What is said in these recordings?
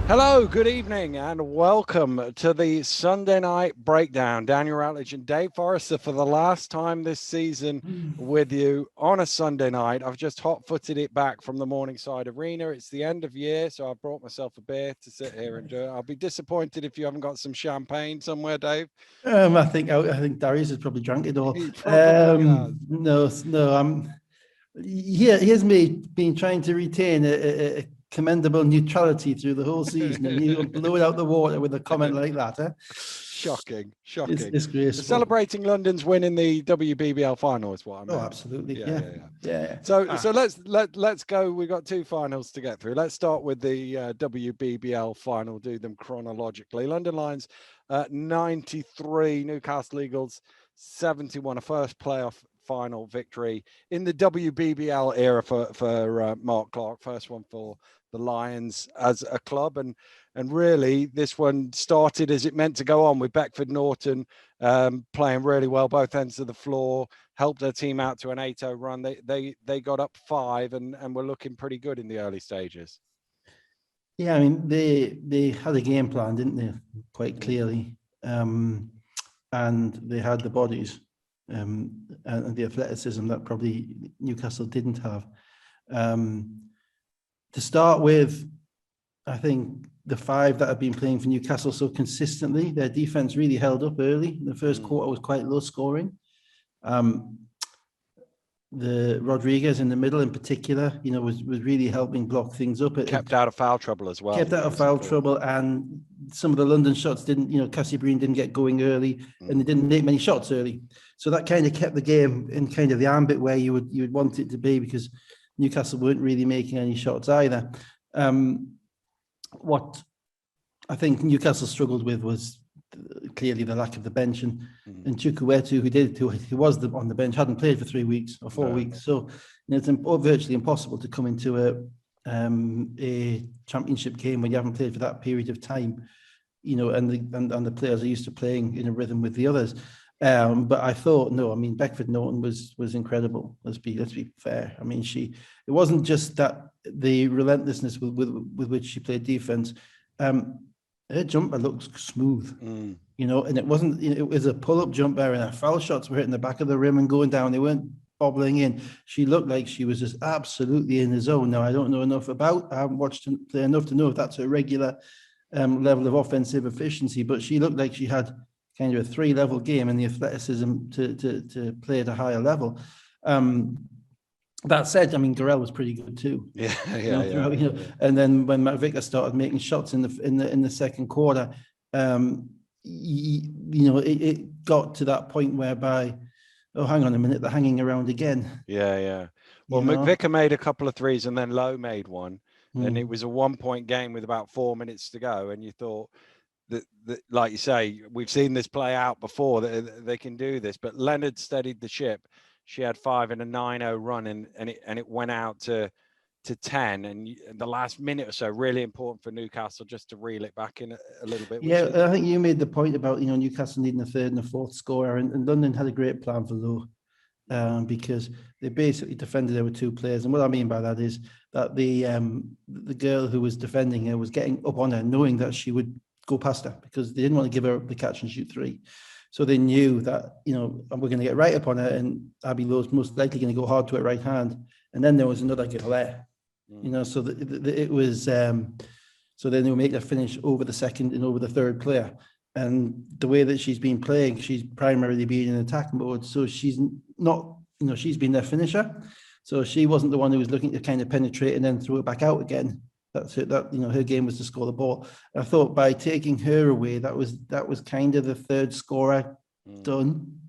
Hello, good evening, and welcome to the Sunday night breakdown. Daniel Rutledge and Dave Forrester for the last time this season with you on a Sunday night. I've just hot-footed it back from the Morningside Arena. It's the end of year, so I've brought myself a beer to sit here and do it. I'll be disappointed if you haven't got some champagne somewhere, Dave. I think Darius has probably drank it all. He probably has. No. Here's me been trying to retain a commendable neutrality through the whole season, and you blow it out the water with a comment like that, eh? Shocking. It's disgraceful. Celebrating London's win in the WBBL final is what I meant. Oh, absolutely. Yeah. So let's go. We've got two finals to get through. Let's start with the WBBL final. Do them chronologically. London Lions 93, Newcastle Eagles 71. A first playoff final victory in the WBBL era for Mark Clark. First one for the Lions as a club, and really this one started as it meant to go on with Beckford Norton playing really well both ends of the floor, helped their team out to an 8-0 run. They got up 5 and were looking pretty good in the early stages. Yeah, I mean they had a game plan, didn't they? Quite clearly, and they had the bodies and the athleticism that probably Newcastle didn't have. To start with, I think the 5 that have been playing for Newcastle so consistently, their defense really held up early. The first quarter was quite low scoring. The Rodriguez in the middle in particular, was really helping block things up. Kept out of foul trouble as well. Kept out of foul trouble, and some of the London shots didn't, Cassie Breen didn't get going early, and they didn't make many shots early. So that kind of kept the game in kind of the ambit where you would want it to be, because Newcastle weren't really making any shots either. What I think Newcastle struggled with was clearly the lack of the bench, and Chukwuetu, who was on the bench, hadn't played for 3 weeks or 4 weeks. So it's virtually impossible to come into a championship game when you haven't played for that period of time, and the players are used to playing in a rhythm with the others. But I thought, Beckford Norton was incredible. Let's be fair. I mean, it wasn't just that the relentlessness with which she played defense. Her jumper looks smooth, and it wasn't. It was a pull-up jumper, and her foul shots were hitting the back of the rim and going down. They weren't bobbling in. She looked like she was just absolutely in the zone. Now, I don't know enough I haven't watched her play enough to know if that's a regular level of offensive efficiency, but she looked like she had kind of a 3-level game and the athleticism to play at a higher level. That said, Garel was pretty good too. Yeah. And then when Matt Vicker started making shots in the second quarter, it got to that point whereby, oh, hang on a minute, they're hanging around again. Yeah. Well, McVicker made a couple of threes, and then Lowe made one, and it was a 1-point game with about 4 minutes to go, and you thought that, like you say, we've seen this play out before, that they can do this, but Leonard steadied the ship. She had 5 in a 9-0 run, and it went out to 10, and the last minute or so really important for Newcastle just to reel it back in a little bit. Yeah, I think you made the point about Newcastle needing a 3rd and a 4th scorer, and London had a great plan for Lowe, because they basically defended her with 2 players, and what I mean by that is that the girl who was defending her was getting up on her, knowing that she would go past her, because they didn't want to give her the catch and shoot 3. So they knew that, we're going to get right up on her, and Abby Lowe's most likely going to go hard to her right hand. And then there was another girl there, so it was, so then they would make her finish over the second and over the third player. And the way that she's been playing, she's primarily been in attack mode. So she's not, she's been their finisher. So she wasn't the one who was looking to kind of penetrate and then throw it back out again. That's it. That her game was to score the ball. I thought by taking her away, that was kind of the 3rd scorer done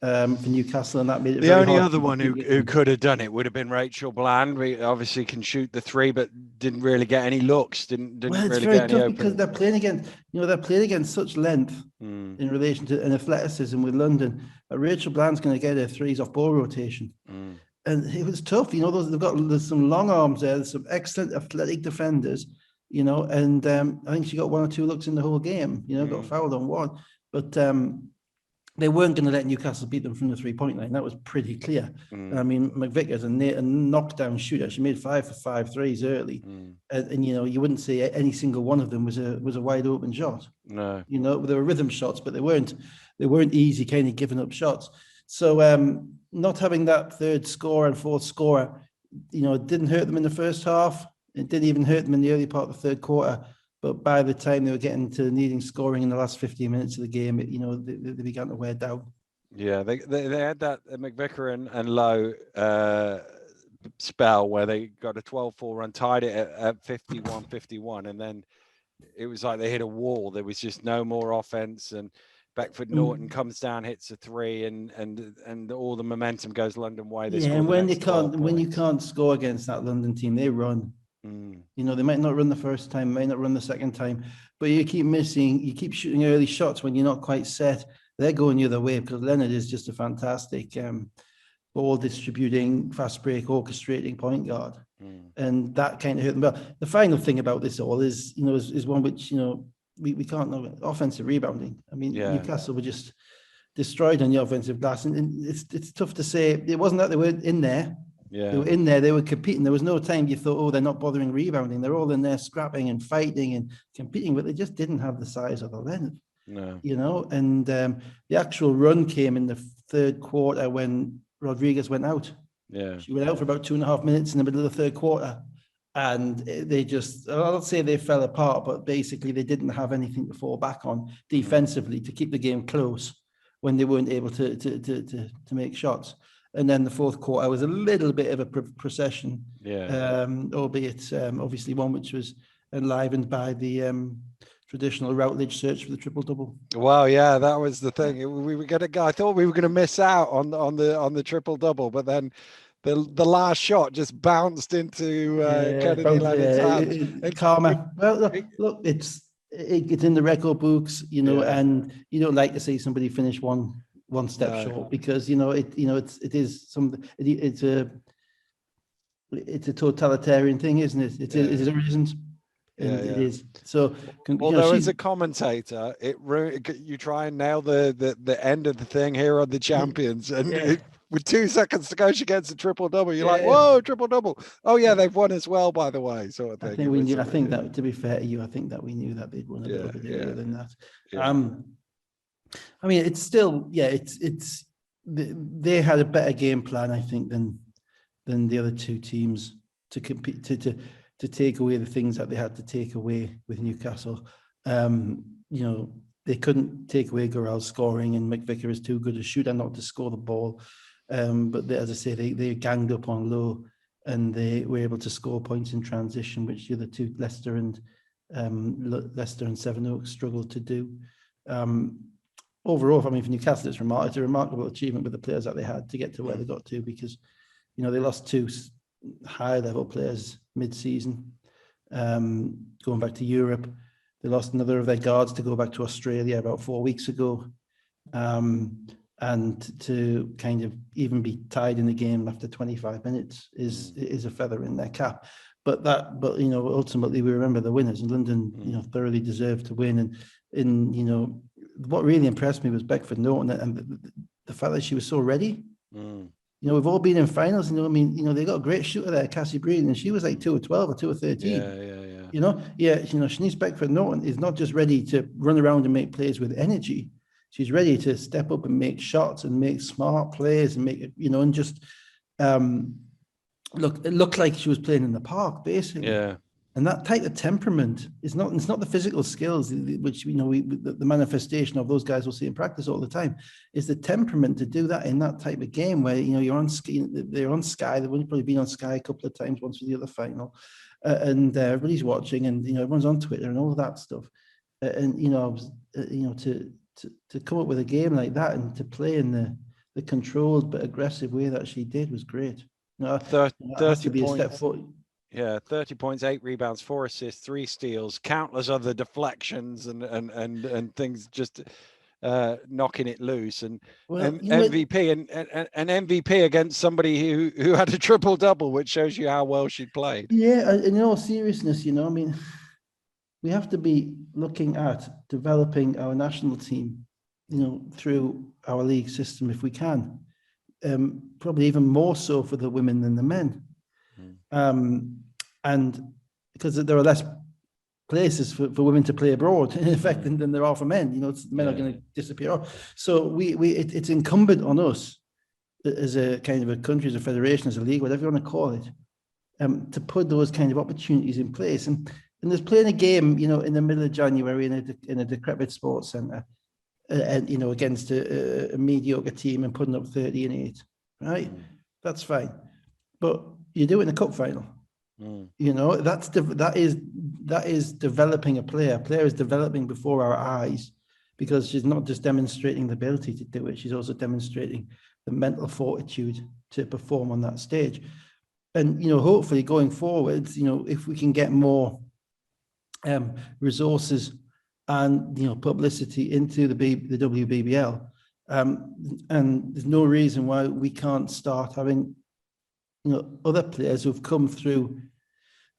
for Newcastle, and that made it the only other one who could have done it would have been Rachel Bland. We obviously can shoot the 3, but didn't really get any looks. Didn't really get any open. Because they're playing against such length in relation to an athleticism with London. Rachel Bland's going to get her 3s off ball rotation. And it was tough, there's some long arms there, there's some excellent athletic defenders, and I think she got 1 or 2 looks in the whole game, got fouled on 1. But they weren't going to let Newcastle beat them from the 3-point line. That was pretty clear. I mean, McVicker's a knockdown shooter. She made 5 for 5 threes early, and you know, you wouldn't say any single one of them was a wide open shot. No, you know, there were rhythm shots, but they weren't easy kind of giving up shots. So not having that third scorer and fourth scorer, you know, it didn't hurt them in the first half. It didn't even hurt them in the early part of the third quarter. But by the time they were getting to needing scoring in the last 15 minutes of the game, you know, they began to wear down. Yeah, they had that McVicker and Lowe spell where they got a 12-4 run, tied it at 51-51, and then it was like they hit a wall. There was just no more offense, and Beckford Norton comes down, hits a 3, and all the momentum goes London way. Yeah, and when you can't score against that London team, they run. You know, they might not run the first time, might not run the second time, but you keep shooting early shots when you're not quite set. They're going the other way because Leonard is just a fantastic ball distributing, fast break, orchestrating point guard. And that kind of hurt them. But the final thing about this all is, you know, is one which, you know, we can't know, offensive rebounding. I mean, Newcastle were just destroyed on the offensive glass, and it's tough to say. It wasn't that they weren't in there. Yeah. They were in there, they were competing. There was no time you thought, oh, they're not bothering rebounding. They're all in there scrapping and fighting and competing, but they just didn't have the size or the length. No. You know, and the actual run came in the third quarter when Rodriguez went out. Yeah. She went out for about 2.5 minutes in the middle of the third quarter. And they just, I'll not say they fell apart, but basically they didn't have anything to fall back on defensively to keep the game close when they weren't able to make shots. And then the fourth quarter was a little bit of a procession, albeit obviously one which was enlivened by the traditional Routledge search for the triple-double. Well, yeah, that was the thing. We were gonna go. I thought we were gonna miss out on the triple-double, but then the last shot just bounced into Kennedy Leonard's hands. Karma. Well, look, it's in the record books, you know, and you don't like to see somebody finish one step short because it's a totalitarian thing, isn't it? It is a reasons. It is. So, although as a commentator, you try and nail the end of the thing. Here are the champions, and with 2 seconds to go, she gets a triple-double. You're like, whoa, triple-double. Oh yeah, they've won as well, by the way, sort of thing. I think we knew. I think that, to be fair to you, I think that we knew that they'd won a little bit earlier than that. I mean, it's still, they had a better game plan, I think, than the other two teams to compete, to take away the things that they had to take away with Newcastle. You know, they couldn't take away Gorel's scoring, and McVicker is too good a shooter not to score the ball. But as I say, they ganged up on Low, and they were able to score points in transition, which the other two, Leicester and Sevenoaks, struggled to do. Overall, I mean, for Newcastle, it's a remarkable achievement with the players that they had to get to where they got to, because, you know, they lost 2 high-level players mid-season, going back to Europe. They lost another of their guards to go back to Australia about 4 weeks ago, and to kind of even be tied in the game after 25 minutes is a feather in their cap. But you know, ultimately we remember the winners, and London, you know, thoroughly deserved to win. And you know, what really impressed me was Beckford Norton and the fact that she was so ready. You know, we've all been in finals. You know, I mean, you know, they got a great shooter there, Cassie Breeden, and she was like 2 of 12 or 2 of 13. Yeah. You know, Shanice Beckford Norton is not just ready to run around and make plays with energy. She's ready to step up and make shots and make smart plays and make it, you know, and just it looked like she was playing in the park, basically. Yeah. And that type of temperament is not, it's not the physical skills, which, you know, the manifestation of those guys we'll see in practice all the time, is the temperament to do that in that type of game where, you know, you're on Sky, they're on Sky, they've only probably been on Sky a couple of times, once for the other final, and everybody's watching, and, you know, everyone's on Twitter and all of that stuff. And, you know, to come up with a game like that and to play in the controlled but aggressive way that she did was great. You know, 30 be points. a step forward. Yeah, 30 points, 8 rebounds, 4 assists, 3 steals, countless other deflections and things, just knocking it loose. And MVP and MVP against somebody who had a triple double, which shows you how well she played. Yeah, in all seriousness, you know, I mean, we have to be looking at developing our national team, you know, through our league system if we can. Probably even more so for the women than the men. And because there are less places for women to play abroad, in effect, than there are for men. You know, men are going to disappear off. So it's incumbent on us as a kind of a country, as a federation, as a league, whatever you want to call it, to put those kind of opportunities in place. And there's playing a game, you know, in the middle of January in a decrepit sports centre, and you know, against a mediocre team and putting up 30-8, right? That's fine, but you do it in a cup final. You know, that is developing a player. A player is developing before our eyes, because she's not just demonstrating the ability to do it, she's also demonstrating the mental fortitude to perform on that stage. And, you know, hopefully going forward, you know, if we can get more resources and, you know, publicity into the WBBL, and there's no reason why we can't start having, you know, other players who've come through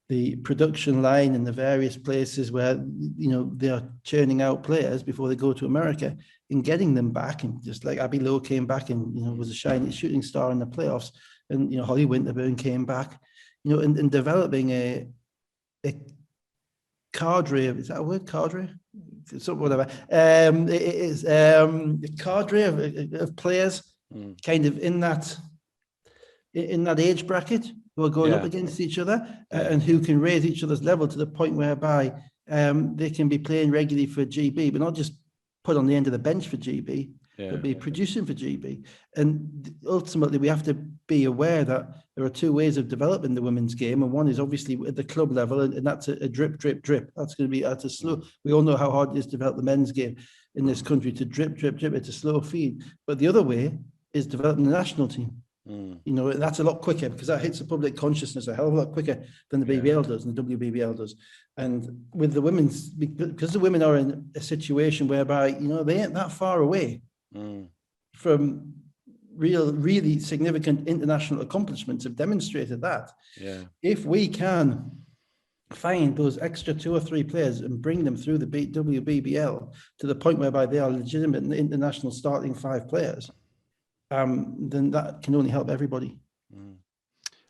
the production line in the various places where, you know, they are churning out players before they go to America, and getting them back. And just like Abby Lowe came back and, you know, was a shining shooting star in the playoffs, and, you know, Holly Winterburn came back, you know, and developing a cadre of, is that a word, cadre? So whatever. It is a cadre of players kind of in that age bracket, who are going up against each other, and who can raise each other's level to the point whereby they can be playing regularly for GB, but not just put on the end of the bench for GB, but be producing for GB. And ultimately, we have to be aware that there are two ways of developing the women's game, and one is obviously at the club level, and that's a drip, drip, drip. That's going to be at a slow. We all know how hard it is to develop the men's game in this country, to drip, drip, drip. It's a slow feed. But the other way is developing the national team. You know, that's a lot quicker, because that hits the public consciousness a hell of a lot quicker than the BBL does and the WBBL does. And with the women's, because the women are in a situation whereby, you know, they ain't that far away from really significant international accomplishments, have demonstrated that. If we can find those extra 2 or 3 players and bring them through the WBBL to the point whereby they are legitimate international starting 5 players, then that can only help everybody.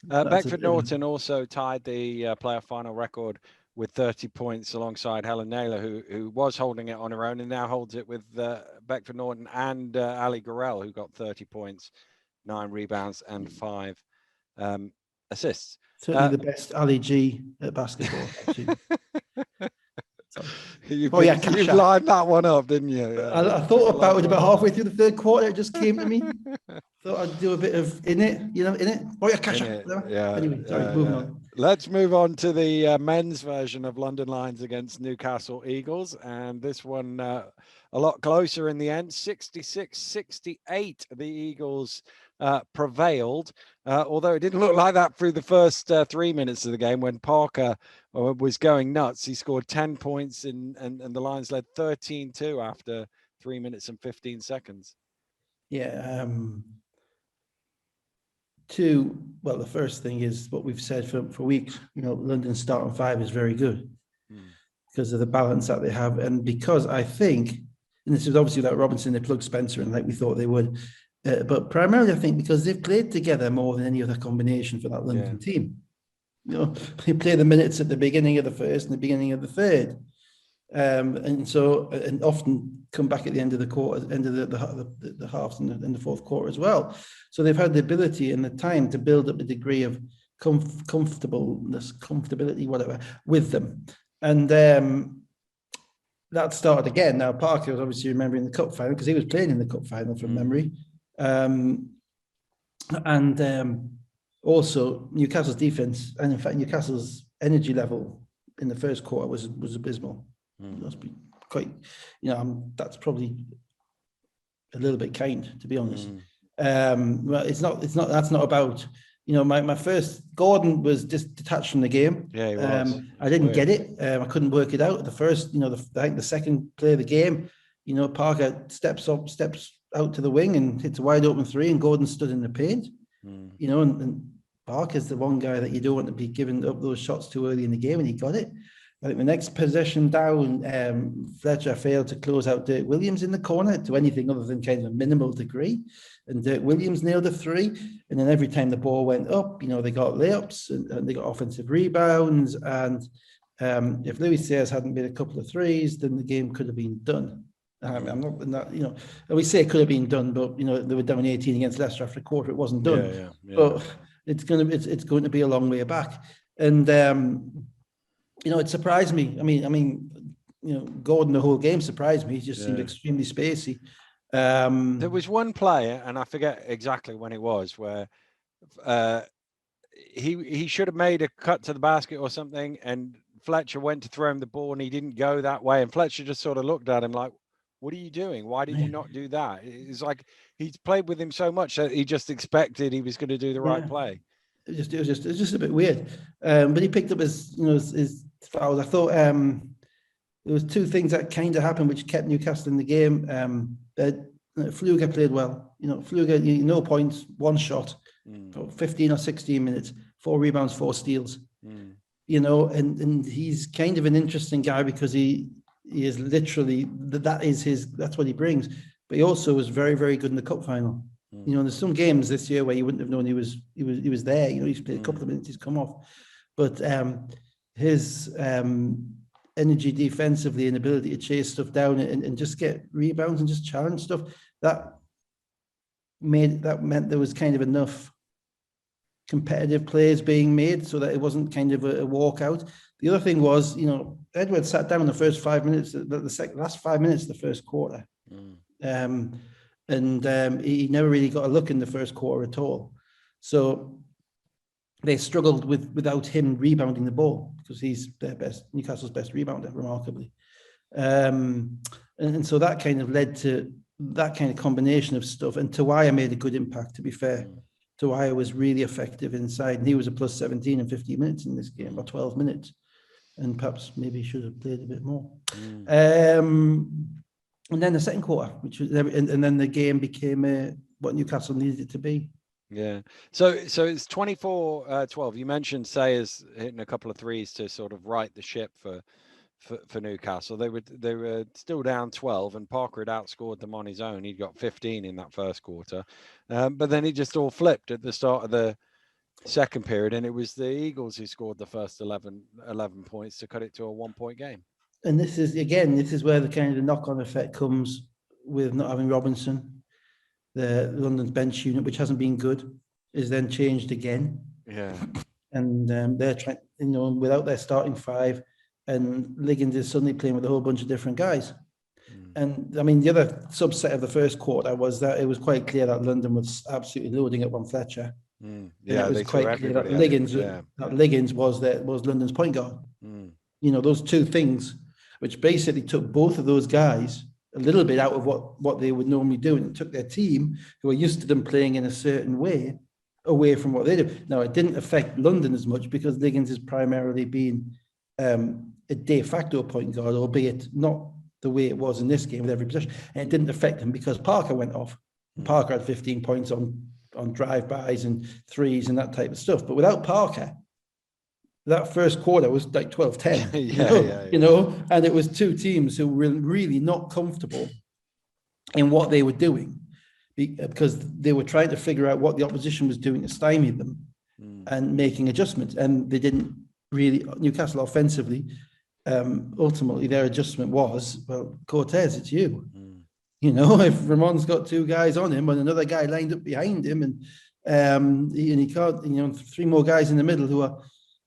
Beckford Norton also tied the playoff final record with 30 points alongside Helen Naylor, who was holding it on her own and now holds it with Beckford Norton and Ali Gorell, who got 30 points, 9 rebounds and 5 assists. Certainly the best Ali G at basketball. You've lined that one up, didn't you? I thought about it about halfway through the third quarter. It just came to me. Thought I'd do a bit of in it. Oh yeah, Kasha. Anyway, sorry, moving on. Let's move on to the men's version of London Lions against Newcastle Eagles. And this one a lot closer in the end, 66-68. The Eagles prevailed, although it didn't look like that through the first 3 minutes of the game when Parker was going nuts. He scored 10 points and the Lions led 13-2 after 3 minutes and 15 seconds. Yeah. Well, the first thing is what we've said for weeks. You know, London's starting 5 is very good because of the balance that they have, and because I think, and this is obviously without Robinson, they plugged Spencer in like we thought they would, but primarily I think because they've played together more than any other combination for that London team. You know, they play the minutes at the beginning of the first and the beginning of the third, and often come back at the end of the quarter, end of the halves and the fourth quarter as well. So they've had the ability and the time to build up a degree of comfortability, whatever, with them. And that started again. Now, Parker was obviously remembering the cup final because he was playing in the cup final from memory. Also Newcastle's defense, and in fact Newcastle's energy level in the first quarter was abysmal. Must be quite, that's probably a little bit kind, to be honest. Well, it's not. That's not about. My first Gordon was just detached from the game. Yeah, he was. I didn't get it. I couldn't work it out. The first, I think the second play of the game, Parker steps out to the wing and hits a wide open 3, and Gordon stood in the paint. And Parker's the one guy that you don't want to be giving up those shots too early in the game, and he got it. I think the next possession down, Fletcher failed to close out Dirk Williams in the corner to anything other than kind of a minimal degree. And Dirk Williams nailed a 3. And then every time the ball went up, they got layups and they got offensive rebounds. And if Louis Sayers hadn't made a couple of 3s, then the game could have been done. I'm not, we say it could have been done, but, they were down 18 against Leicester after a quarter. It wasn't done. Yeah. But it's going to be a long way back. And, it surprised me. I mean, Gordon, the whole game surprised me. He just seemed extremely spacey. There was one player, and I forget exactly when it was, where he should have made a cut to the basket or something, and Fletcher went to throw him the ball, and he didn't go that way, and Fletcher just sort of looked at him like, "What are you doing? Why did you not do that?" It's like he's played with him so much that he just expected he was going to do the right play. It was just a bit weird, but he picked up his fouls. I thought there was 2 things that kind of happened which kept Newcastle in the game. Fluger played well. Fluger, no points, 1 shot, for 15 or 16 minutes, 4 rebounds, 4 steals. And he's kind of an interesting guy because he is literally that's what he brings. But he also was very, very good in the cup final. There's some games this year where you wouldn't have known he was there. He's played a couple of minutes, he's come off. But his energy defensively and ability to chase stuff down and just get rebounds and just challenge stuff, that meant there was kind of enough competitive plays being made so that it wasn't kind of a walkout. The other thing was, Edwards sat down in the first 5 minutes, last 5 minutes of the first quarter. He never really got a look in the first quarter at all. So they struggled without him rebounding the ball because he's Newcastle's best rebounder, remarkably. And so that kind of led to that kind of combination of stuff. And Tawaya made a good impact, to be fair. Tawaya was really effective inside, and he was a plus 17 in 15 minutes in this game, or 12 minutes. And perhaps maybe he should have played a bit more. And then the second quarter, and then the game became what Newcastle needed it to be. Yeah. So it's 24-12. You mentioned Sayers hitting a couple of 3s to sort of right the ship for Newcastle. They were still down 12, and Parker had outscored them on his own. He'd got 15 in that first quarter, but then he just all flipped at the start of the second period, and it was the Eagles who scored the first 11 points to cut it to a 1-point game. And this is where the kind of the knock-on effect comes with not having Robinson. The London's bench unit, which hasn't been good, is then changed again. Yeah. And they're trying, without their starting 5, and Liggins is suddenly playing with a whole bunch of different guys. And I mean, the other subset of the first quarter was that it was quite clear that London was absolutely loading up on Fletcher. Yeah, it was quite clear that Liggins was London's point guard. Those 2 things, which basically took both of those guys a little bit out of what they would normally do, and it took their team, who are used to them playing in a certain way, away from what they do. Now, it didn't affect London as much because Liggins has primarily been a de facto point guard, albeit not the way it was in this game with every possession. And it didn't affect him because Parker went off. Parker had 15 points on drive-bys and 3s and that type of stuff. But without Parker, that first quarter was like 12-10, and it was 2 teams who were really not comfortable in what they were doing because they were trying to figure out what the opposition was doing to stymie them and making adjustments. And they didn't really, Newcastle offensively, ultimately their adjustment was, well, Cortez, it's you. If Ramon's got 2 guys on him and another guy lined up behind him and he can't, 3 more guys in the middle who are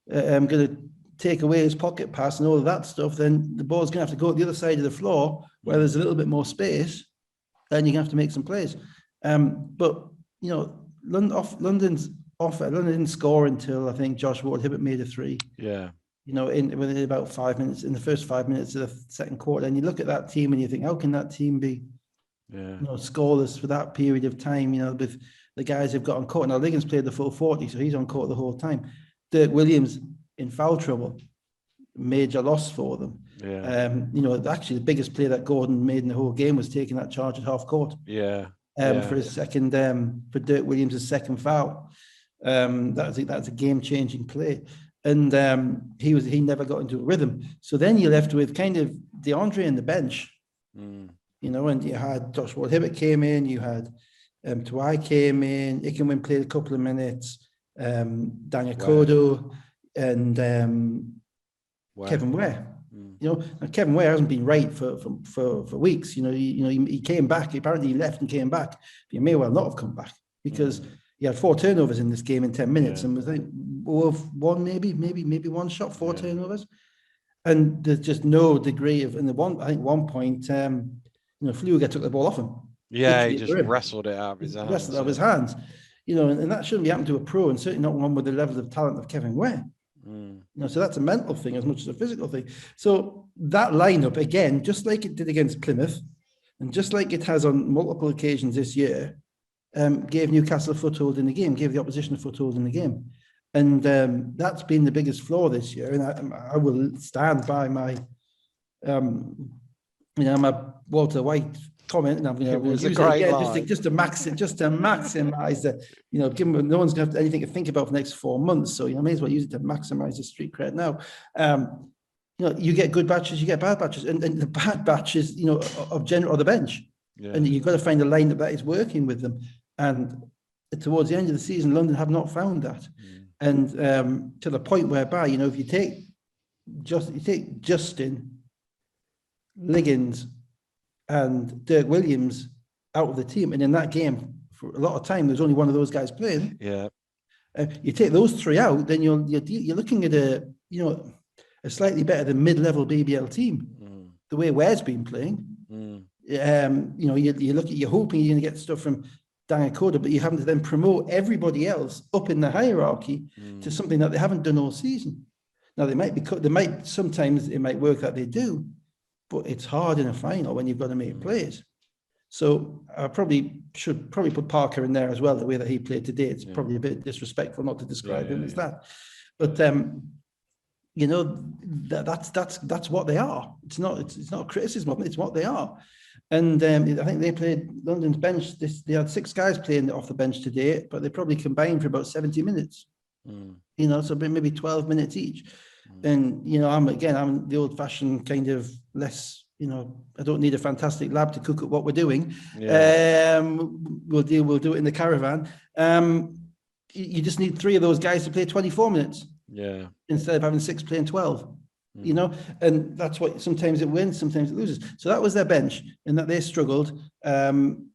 going to take away his pocket pass and all of that stuff, then the ball's going to have to go to the other side of the floor where there's a little bit more space, and you're going to have to make some plays. But London's offer, London didn't score until I think Josh Ward-Hibbert made a 3. Yeah. Within about 5 minutes, in the first 5 minutes of the second quarter, and you look at that team and you think, how can that team be, scoreless for that period of time? With the guys who've got on court. Now Liggins played the full 40, so he's on court the whole time. Dirk Williams in foul trouble, major loss for them. Actually the biggest play that Gordon made in the whole game was taking that charge at half court. For his second, for Dirk Williams' second foul. That's a game-changing play. and he never got into a rhythm. So then you're left with kind of DeAndre in the bench, and you had Josh Ward-Hibbert came in, you had Tuai came in, Ikenwin played a couple of minutes, Daniel Kodo, and Kevin Ware. Kevin Ware hasn't been right for weeks. He came back. Apparently, he left and came back. But he may well not have come back because he had 4 turnovers in this game in 10 minutes, and was like one maybe one shot, 4 turnovers, and there's just no degree of. And I think one point, Fluger took the ball off him. Yeah, he just wrestled it out of his hands. Wrestled out of his hands, and that shouldn't be happening to a pro, and certainly not one with the level of talent of Kevin Ware. So that's a mental thing as much as a physical thing. So that lineup, again, just like it did against Plymouth, and just like it has on multiple occasions this year, gave Newcastle a foothold in the game, gave the opposition a foothold in the game. And that's been the biggest flaw this year. And I will stand by my, my Walter White comment, and I'm going to use it again just to maximize the, given no one's going to have anything to think about for the next 4 months, so I may as well use it to maximize the street cred now. You get good batches, you get bad batches, and the bad batches, of general or the bench, and you've got to find a lineup that is working with them. And towards the end of the season, London have not found that, and to the point whereby if you take Justin, Liggins, and Dirk Williams out of the team, and in that game for a lot of time there's only one of those guys playing. You take those 3 out, then you're looking at a slightly better than mid-level BBL team. The way Ware's been playing, you're hoping you're going to get stuff from Daniel Koda, but you having to then promote everybody else up in the hierarchy to something that they haven't done all season. Now sometimes it might work that they do, but it's hard in a final when you've got to make plays. So I should put Parker in there as well. The way that he played today, it's probably a bit disrespectful not to describe him as that. But that's what they are. It's not a criticism of them. It's what they are. And I think they played London's bench. They had 6 guys playing off the bench today, but they probably combined for about 70 minutes. So maybe 12 minutes each. And I'm the old-fashioned kind of less. I don't need a fantastic lab to cook up what we're doing. We'll do it in the caravan. You just need 3 of those guys to play 24 minutes. Instead of having 6 playing 12. And that's what sometimes it wins, sometimes it loses. So that was their bench, and that they struggled. And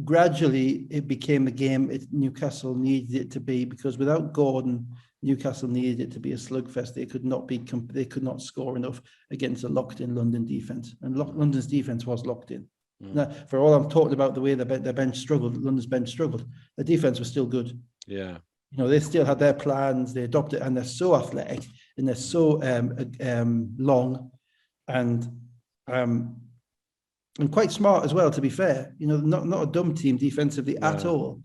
gradually it became the game Newcastle needed it to be, because without Gordon, Newcastle needed it to be a slugfest. They could not score enough against a locked-in London defense, and London's defense was locked in. Now, for all I'm talking about the way their bench struggled, London's bench struggled. The defense was still good. They still had their plans. They adopted, and they're so athletic, and they're so long, and quite smart as well. To be fair, not a dumb team defensively at all.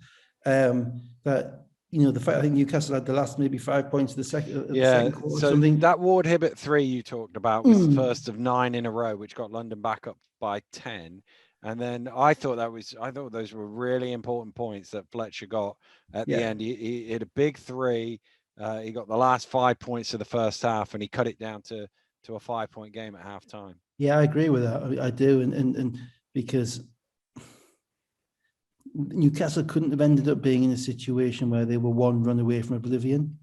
The fact I think Newcastle had the last maybe 5 points of the second quarter. So that Ward-Hibbert 3 you talked about was the first of 9 in a row, which got London back up by 10. And then I thought those were really important points that Fletcher got at the end. He hit a big 3. He got the last 5 points of the first half, and he cut it down to a 5-point game at halftime. Yeah, I agree with that. I do, and because Newcastle couldn't have ended up being in a situation where they were 1 run away from oblivion.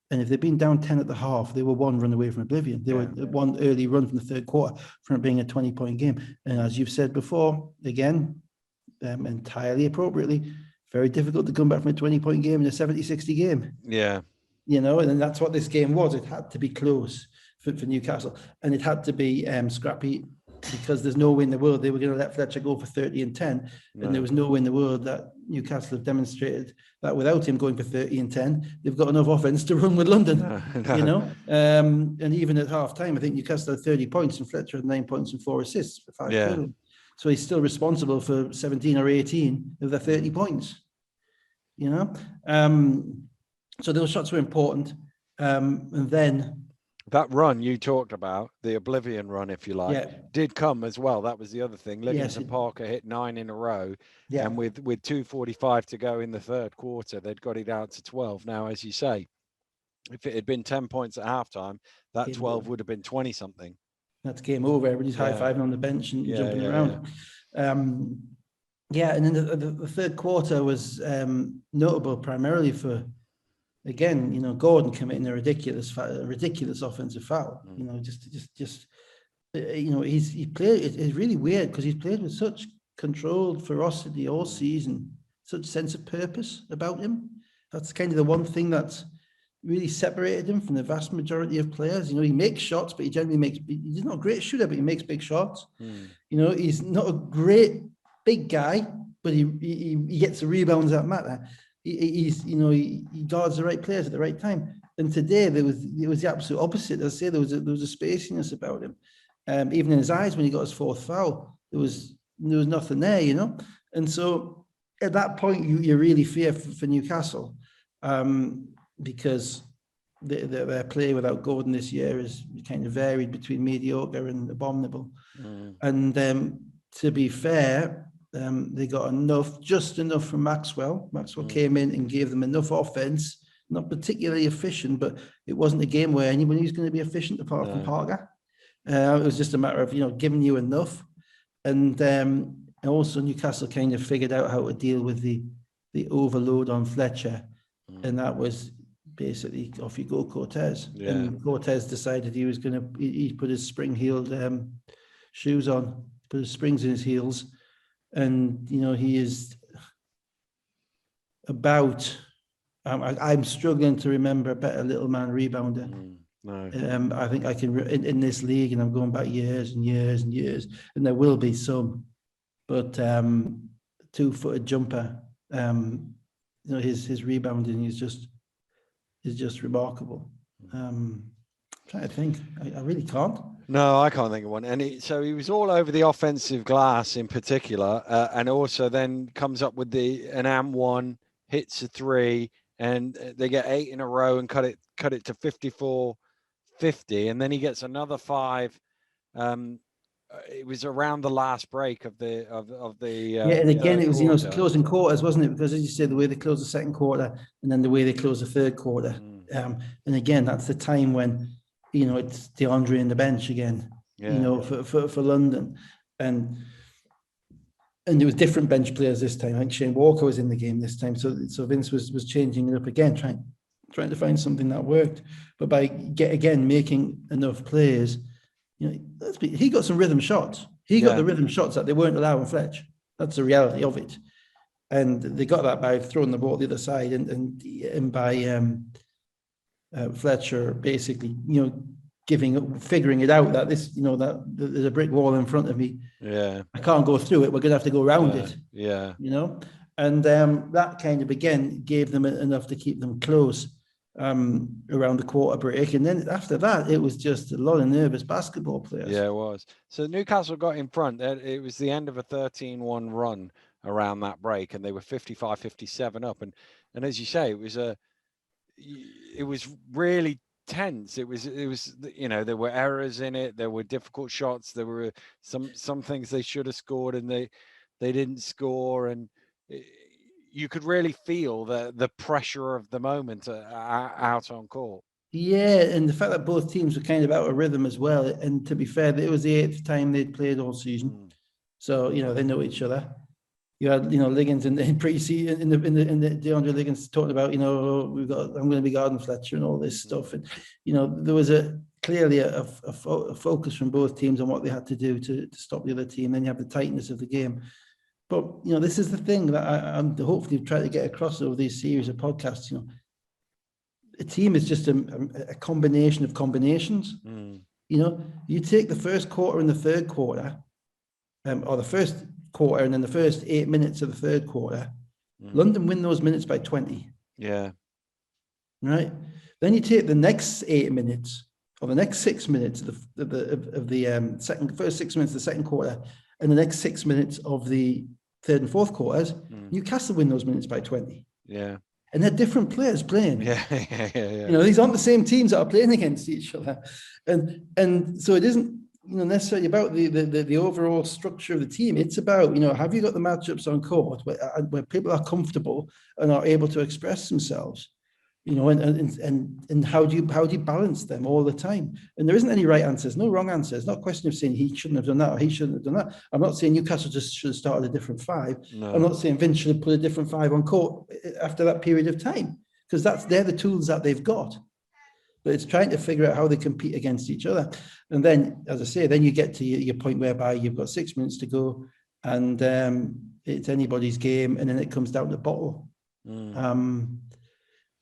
And if they'd been down 10 at the half, they were 1 run away from oblivion. They were 1 early run from the third quarter from it being a 20-point game. And as you've said before, again, entirely appropriately, very difficult to come back from a 20-point game in a 70-60 game. And that's what this game was. It had to be close for Newcastle, and it had to be scrappy, because there's no way in the world they were going to let Fletcher go for 30 and 10. And there was no way in the world that Newcastle have demonstrated that without him going for 30 and 10, they've got enough offense to run with London. And even at half time, I think Newcastle had 30 points and Fletcher had 9 points and 4 assists for 5 goals. So he's still responsible for 17 or 18 of the 30 points. So those shots were important. And then that run you talked about, the oblivion run, if you like, did come as well. That was the other thing. Liggins and Parker hit 9 in a row. And with 2:45 to go in the third quarter, they'd got it out to 12. Now, as you say, If it had been 10 points at halftime, that 12 would have been 20 something. That's game over. Everybody's high-fiving on the bench and jumping around. And then the third quarter was notable primarily for, again, Gordon committing a ridiculous offensive foul. He played. It's really weird because he's played with such controlled ferocity all season, such sense of purpose about him. That's kind of the one thing that's really separated him from the vast majority of players. He makes shots, but he's not a great shooter, but he makes big shots. He's not a great big guy, but he gets the rebounds that matter. He guards the right players at the right time. And today it was the absolute opposite. As I say, there was a spaciness about him. Even in his eyes when he got his fourth foul, there was nothing there, And so at that point, you really fear for Newcastle, because their play without Gordon this year is kind of varied between mediocre and abominable. And to be fair, they got just enough from Maxwell. Maxwell came in and gave them enough offense, not particularly efficient, but it wasn't a game where anybody was going to be efficient apart from Parker. It was just a matter of, giving you enough. And also Newcastle kind of figured out how to deal with the overload on Fletcher. And that was basically off you go, Cortez. And Cortez decided he put his spring-heeled shoes on, put his springs in his heels. And, he is about, I'm struggling to remember a better little man rebounder. No. I think I can, in this league, and I'm going back years and years and years, and there will be some, but 2-footed jumper, his rebounding is just remarkable. I'm trying to think. I really can't. No, I can't think of one. And so he was all over the offensive glass in particular, and also then comes up with an and one, hits a three, and they get 8 in a row and cut it to 54-50, and then he gets another 5. It was around the last break of the and again it was closing quarters, wasn't it? Because as you said, the way they closed the second quarter and then the way they closed the third quarter, and again that's the time when it's DeAndre and the bench again, for London, and there was different bench players this time. I think Shane Walker was in the game this time, so Vince was changing it up again, trying to find something that worked, but by making enough players. He got some rhythm shots. He got the rhythm shots that they weren't allowing Fletch. That's the reality of it. And they got that by throwing the ball the other side and by Fletcher basically, figuring it out that this, that there's a brick wall in front of me. Yeah. I can't go through it. We're going to have to go around it. Yeah. And that kind of, again, gave them enough to keep them close. Around the quarter break, and then after that it was just a lot of nervous basketball players. Yeah, it was. So Newcastle got in front. It was the end of a 13-1 run around that break, and they were 55-57 up, and as you say, it was really tense. It was there were errors in it, there were difficult shots, there were some things they should have scored and they didn't score, and you could really feel the pressure of the moment out on court. Yeah, and the fact that both teams were kind of out of rhythm as well. And to be fair, it was the 8th time they'd played all season, so they know each other. You had Liggins in the pre-season in the DeAndre Liggins talking about I'm going to be guarding Fletcher and all this stuff, and there was clearly a focus from both teams on what they had to do to stop the other team. Then you have the tightness of the game. But, this is the thing that I'm hopefully trying to get across over these series of podcasts. A team is just a combination of combinations. You take the first quarter and the third quarter, or the first quarter and then the first 8 minutes of the third quarter. London win those minutes by 20. Yeah. Right? Then you take the next 8 minutes or the next 6 minutes of the first 6 minutes of the second quarter and the next 6 minutes of the third and fourth quarters, Newcastle win those minutes by 20. Yeah. And they're different players playing. Yeah. These aren't the same teams that are playing against each other. And so it isn't necessarily about the overall structure of the team. It's about, have you got the matchups on court where people are comfortable and are able to express themselves? and how do you balance them all the time? And there isn't any right answers, no wrong answers. It's not a question of saying he shouldn't have done that or he shouldn't have done that. I'm not saying Newcastle just should have started a different five. No. I'm not saying Vince should have put a different five on court after that period of time, because they're the tools that they've got. But it's trying to figure out how they compete against each other. And then, as I say, then you get to your point whereby you've got 6 minutes to go and it's anybody's game, and then it comes down to bottle.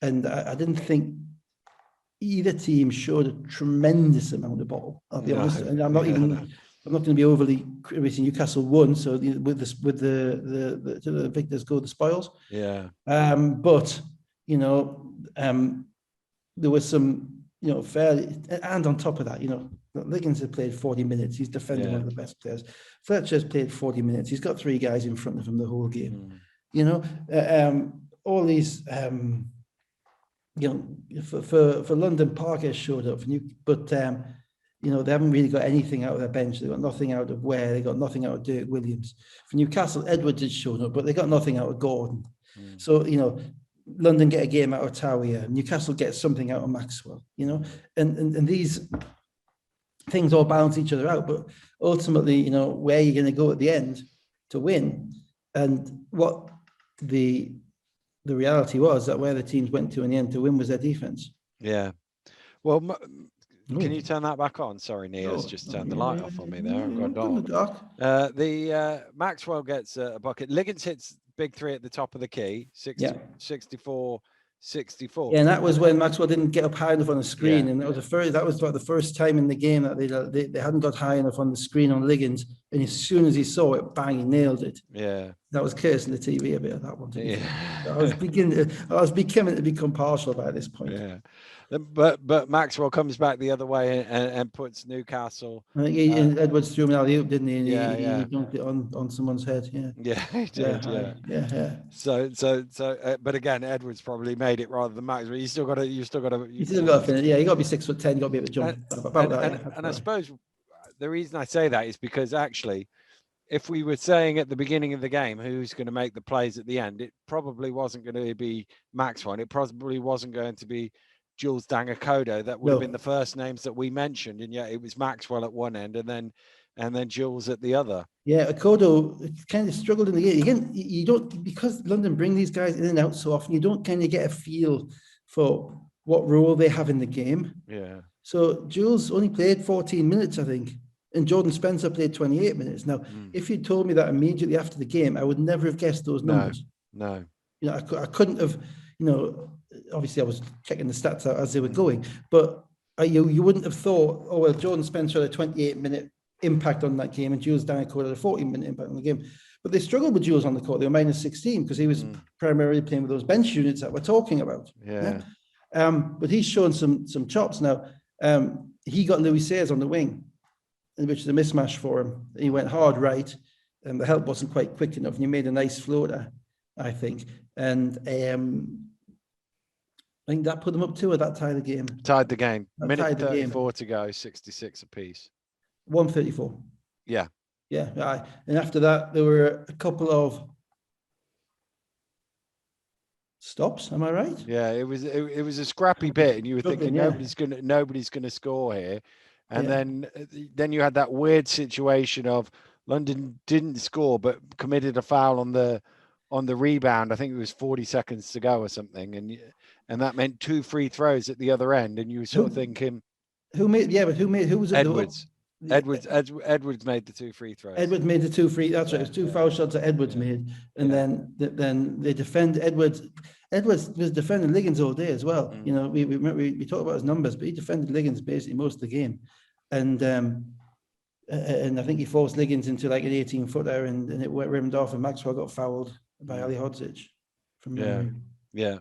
And I didn't think either team showed a tremendous amount of bottle. I'll be honest, and I'm not going to be overly critical. Newcastle won, so with the victors go the spoils. Yeah. But there was some, fairly, and on top of that, Liggins has played 40 minutes. He's defending one of the best players. Fletcher's played 40 minutes. He's got 3 guys in front of him the whole game. All these. For London, Parker showed up, but they haven't really got anything out of their bench. They got nothing out of Ware. They got nothing out of Dirk Williams. For Newcastle, Edwards had shown up, but they got nothing out of Gordon. So London get a game out of Tawia. Newcastle gets something out of Maxwell. And these things all balance each other out. But ultimately, where you're going to go at the end to win, and what the reality was that where the teams went to in the end to win was their defense. Yeah. Well, can you turn that back on? Sorry, Nia's just turned the light off on me there. I've gone dark. Maxwell gets a bucket. Liggins hits big 3 at the top of the key, 64. Yeah, and that was when Maxwell didn't get up high enough on the screen, and that was about the first time in the game that they hadn't got high enough on the screen on Liggins, and as soon as he saw it, bang, he nailed it. Yeah, that was cursing the TV a bit of that one. I was beginning to become partial by this point. Yeah, but Maxwell comes back the other way and puts Newcastle. I think Edwards threw him out, didn't he? And he dunked it on someone's head. Yeah, he did. Yeah. So, but again, Edwards probably made it rather than Maxwell. You still got to finish. Yeah, you got to be 6'10". You got to be able to jump. And I suppose the reason I say that is because actually, if we were saying at the beginning of the game who's going to make the plays at the end, it probably wasn't going to be Maxwell. And it probably wasn't going to be Jules Dangakodo. That would have been the first names that we mentioned, and yet it was Maxwell at one end, and then Jules at the other. Yeah, Akodo kind of struggled in the game. Again, you don't, because London bring these guys in and out so often, you don't kind of get a feel for what role they have in the game. Yeah. So Jules only played 14 minutes, I think, and Jordan Spencer played 28 minutes. Now, if you told me that immediately after the game, I would never have guessed those numbers. No. I couldn't have, obviously I was checking the stats out as they were going, but you wouldn't have thought, oh, well, Jordan Spencer had a 28-minute impact on that game and Jules Dangakodo had a 14-minute impact on the game. But they struggled with Jules on the court. They were minus 16 because he was primarily playing with those bench units that we're talking about. Yeah. But he's shown some chops now. He got Louis Sayers on the wing, which is a mismatch for him. He went hard right, and the help wasn't quite quick enough. And he made a nice floater, I think. And I think that put them up 2 at that tie the game. Tied the game. Minute 34 to go, 66 apiece. 134. Yeah. Yeah. And after that, there were a couple of stops. Am I right? Yeah, it was a scrappy bit, and you were thinking nobody's gonna score here, and then you had that weird situation of London didn't score but committed a foul on the rebound. I think it was 40 seconds to go or something, and that meant 2 free throws at the other end, and you were sort of thinking, who was Edwards? Edwards made the 2 free throws. Edwards made the 2 free. That's right. It was 2 foul shots that Edwards made, and then they defend Edwards. Edwards was defending Liggins all day as well. We talk about his numbers, but he defended Liggins basically most of the game, and I think he forced Liggins into like an 18-footer, and it went rimmed off, and Maxwell got fouled by Ali Hodzic from memory. Yeah.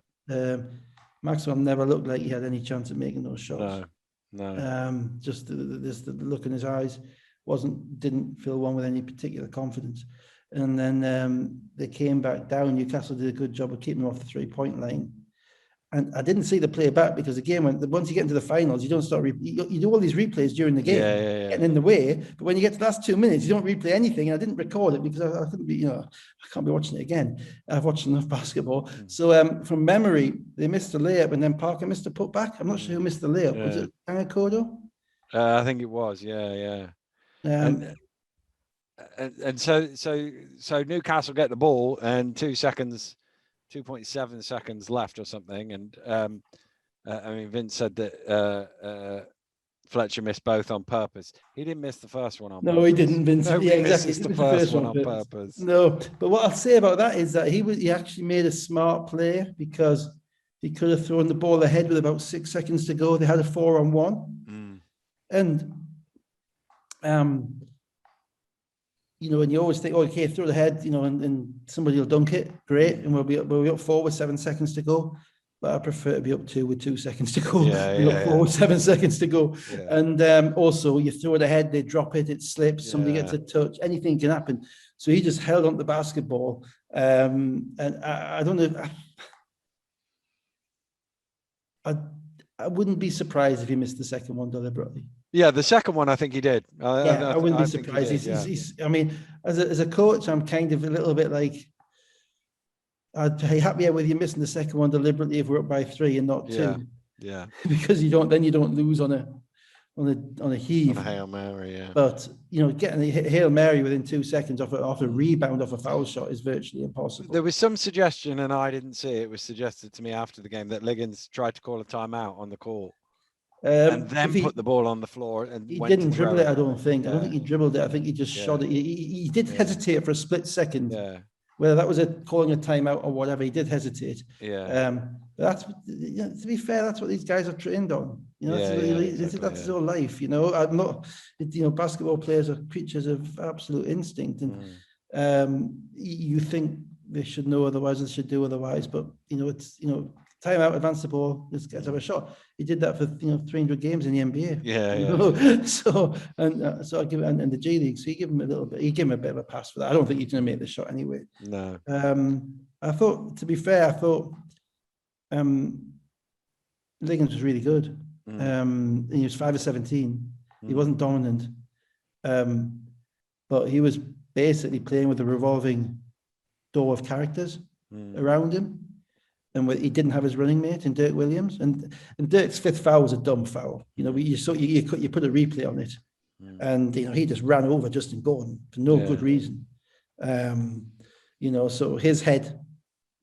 Maxwell never looked like he had any chance of making those shots. No. Just the look in his eyes didn't fill one with any particular confidence. And then they came back down. Newcastle did a good job of keeping them off the 3-point line. And I didn't see the play back because again, once you get into the finals, you don't start. You do all these replays during the game, getting in the way. But when you get to the last 2 minutes, you don't replay anything. And I didn't record it because I couldn't be. I can't be watching it again. I've watched enough basketball. So from memory, they missed a layup, and then Parker missed a putback. I'm not sure who missed the layup. Was it Angakodo? I think it was. Yeah. And so Newcastle get the ball and 2.7 seconds left or something. And I mean, Vince said that Fletcher missed both on purpose. He didn't miss the first one on purpose. No, he didn't, Vince. Nobody exactly. misses the first one on purpose. No, but what I'll say about that is that he actually made a smart play because he could have thrown the ball ahead with about 6 seconds to go. They had a 4-on-1. And and you always think, okay, throw the head, and somebody will dunk it, great, and we'll be up 4 with 7 seconds to go. But I prefer to be up 2 with 2 seconds to go. Up 4 with 7 seconds to go. And also, you throw it ahead, they drop it, it slips, somebody gets a touch, anything can happen. So he just held on to the basketball, and I don't know. I wouldn't be surprised if he missed the second one deliberately. Yeah, the second one I think he did. I wouldn't be surprised. He's, I mean, as a coach, I'm kind of a little bit like, I'd be happier with you missing the second one deliberately if we're up by 3 and not 2. Yeah. Because you don't lose on a heave. On a Hail Mary, yeah. But getting a Hail Mary within 2 seconds off a rebound off a foul shot is virtually impossible. There was some suggestion, and I didn't see it. It was suggested to me after the game that Liggins tried to call a timeout on the court. And then put the ball on the floor, and he didn't dribble it. I don't think he dribbled it. I think he just shot it. He did hesitate for a split second. Whether that was calling a timeout or whatever, he did hesitate. But that's to be fair, that's what these guys are trained on. That's his whole life. I'm not. Basketball players are creatures of absolute instinct, and you think they should know otherwise, they should do otherwise. But it's timeout, advance the ball, let's get have a shot. He did that for 300 games in the NBA. So I give it, and the G League. So you give him a little bit. You give him a bit of a pass for that. I don't think he's going to make the shot anyway. No. I thought, to be fair, Liggins was really good. He was 5 of 17. He wasn't dominant, but he was basically playing with a revolving door of characters around him. And he didn't have his running mate in Dirk Williams, and Dirk's 5th foul was a dumb foul. You put a replay on it, and he just ran over Justin Gordon for no good reason. So his head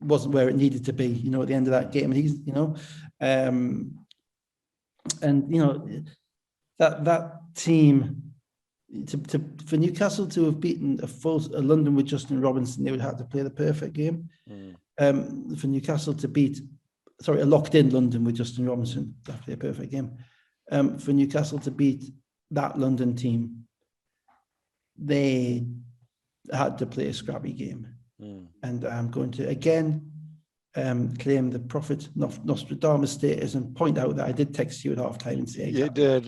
wasn't where it needed to be. At the end of that game, and he's that team for Newcastle to have beaten a London with Justin Robinson, they would have to play the perfect game. For Newcastle to beat, a locked-in London with Justin Robinson, that would be a perfect game. For Newcastle to beat that London team, they had to play a scrappy game. And I'm going to again claim the prophet Nostradamus status and point out that I did text you at halftime and say he did.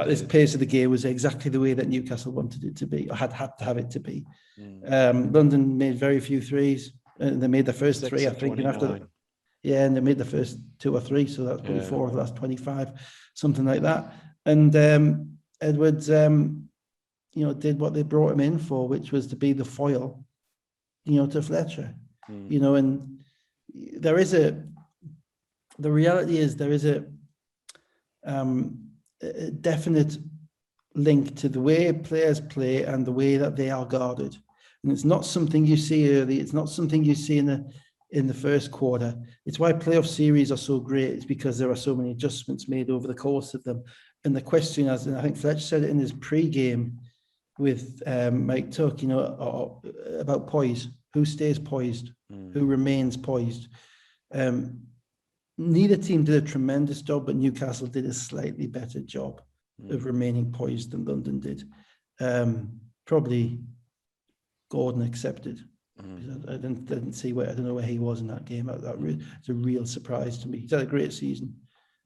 This pace of the game was exactly the way that Newcastle wanted it to be, or had to have it to be. London made very few threes, and they made the first 3, I think, and after and they made the first 2 or 3, so that's probably 4 of the last 25, something like that. And Edwards, did what they brought him in for, which was to be the foil, to Fletcher. And the reality is there is a definite link to the way players play and the way that they are guarded. And it's not something you see early. It's not something you see in the first quarter. It's why playoff series are so great. It's because there are so many adjustments made over the course of them. And the question, and I think Fletcher said it in his pre-game with Mike Tuck, about poise. Who stays poised? Who remains poised? Neither team did a tremendous job, but Newcastle did a slightly better job of remaining poised than London did. Probably Gordon accepted. I didn't see I don't know where he was in that game. It's a real surprise to me. He's had a great season,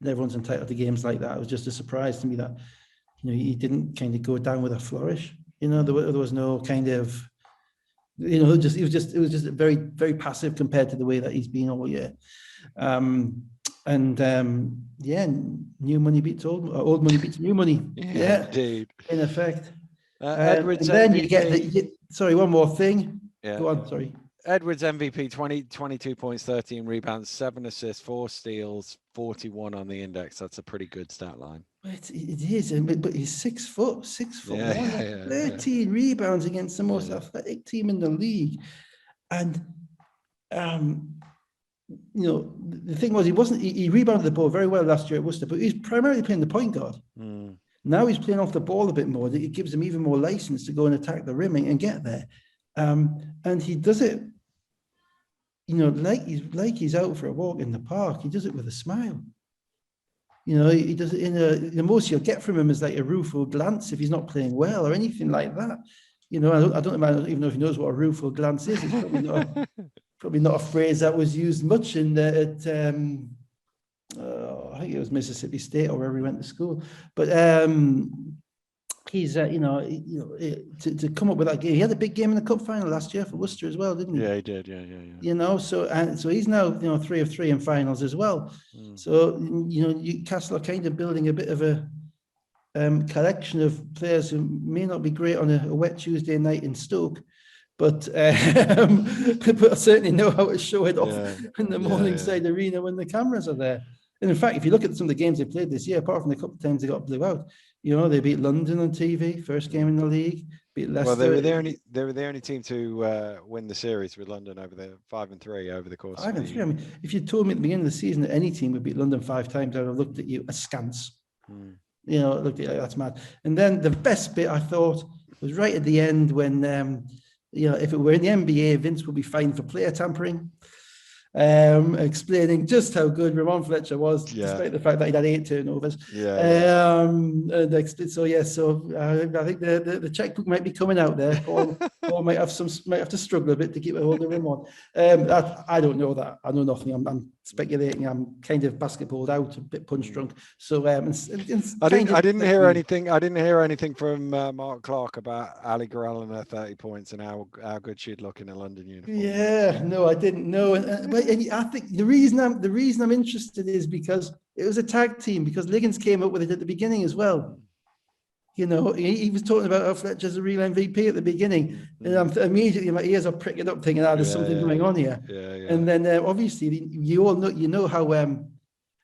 and everyone's entitled to games like that. It was just a surprise to me that he didn't kind of go down with a flourish. There was no kind of You know, it was just very, very passive compared to the way that he's been all year. Yeah, new money beats old money beats new money. Yeah, indeed. In effect. Edwards and then MVP. you get sorry, one more thing. Yeah. Go on, sorry. Edwards MVP, 22 points, 13 rebounds, 7 assists, 4 steals, 41 on the index. That's a pretty good stat line. It is, but he's 6 foot, 6'1", 13 rebounds against the most athletic team in the league. And you know, the thing was, he rebounded the ball very well last year at Worcester, but he's primarily playing the point guard. Now he's playing off the ball a bit more. It gives him even more license to go and attack the rim and get there. And he does it, you know, like he's out for a walk in the park. He does it with a smile. You know, he does it the most you'll get from him is like a rueful glance if he's not playing well or anything like that. You know, I don't even know if he knows what a rueful glance is. It's probably not a phrase that was used much I think it was Mississippi State or wherever he went to school. But he's to come up with that game. He had a big game in the cup final last year for Worcester as well, didn't he? Yeah, he did. Yeah. You know, so he's now 3 of 3 in finals as well. So you know, Newcastle are kind of building a bit of a collection of players who may not be great on a wet Tuesday night in Stoke, but certainly know how to show it off in the Morningside Arena when the cameras are there. And in fact, if you look at some of the games they played this year, apart from the couple of times they got blew out, you know, they beat London on TV, first game in the league, beat Leicester. Well, they were the only team to win the series with London over the 5-3 over the course. 5-3. I mean, if you told me at the beginning of the season that any team would beat London 5 times, I'd have looked at you askance. You know, looked at you like, that's mad. And then the best bit I thought was right at the end when, you know, if it were in the NBA, Vince would be fined for player tampering. Explaining just how good Ramon Fletcher was, despite the fact that he'd had 8 turnovers. So I think the checkbook might be coming out there. Paul might have to struggle a bit to keep a hold of Ramon. I don't know that. I know nothing. I'm speculating. I'm kind of basketballed out, a bit punch drunk. So I didn't hear anything. I didn't hear anything from Mark Clark about Ali Garel and her 30 points and how good she'd look in a London uniform. Yeah, no, I didn't know. But I think the reason I'm interested is because it was a tag team, because Liggins came up with it at the beginning as well. You know, he was talking about how Fletcher's a real MVP at the beginning, and I'm immediately my ears are pricking up, thinking, there's something going on here. And then obviously you all know,